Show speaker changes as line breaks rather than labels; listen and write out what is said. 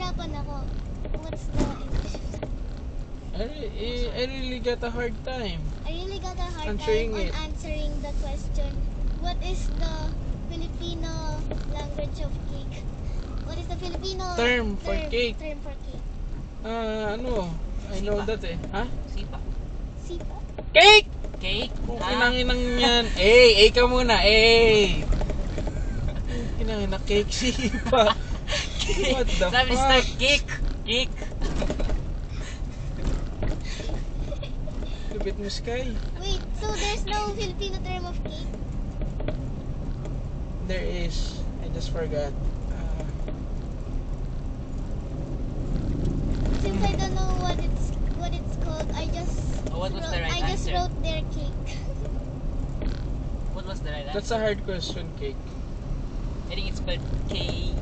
nahirapan ako. What's the English?
I really got a hard time.
I really got a hard
Answering
time on
it.
answering the question. What is the Filipino language of cake? What is the Filipino
Term for cake.
Term for cake.
Ano? I know that eh. Ha?
Sipa.
Sipa?
Cake!
Cake.
Kung kinanginang yan. A ka muna. A. Kinangina cake sipa. What the
Sabi
fuck?
start cake. Cake.
Lupit mo, Sky.
Wait, so there's no Filipino term of cake?
There is. I just forgot.
Since I don't know what it's called, I just
What was the right answer?
wrote their cake.
What was the right answer?
That's a hard question, cake.
I think it's spelled Key.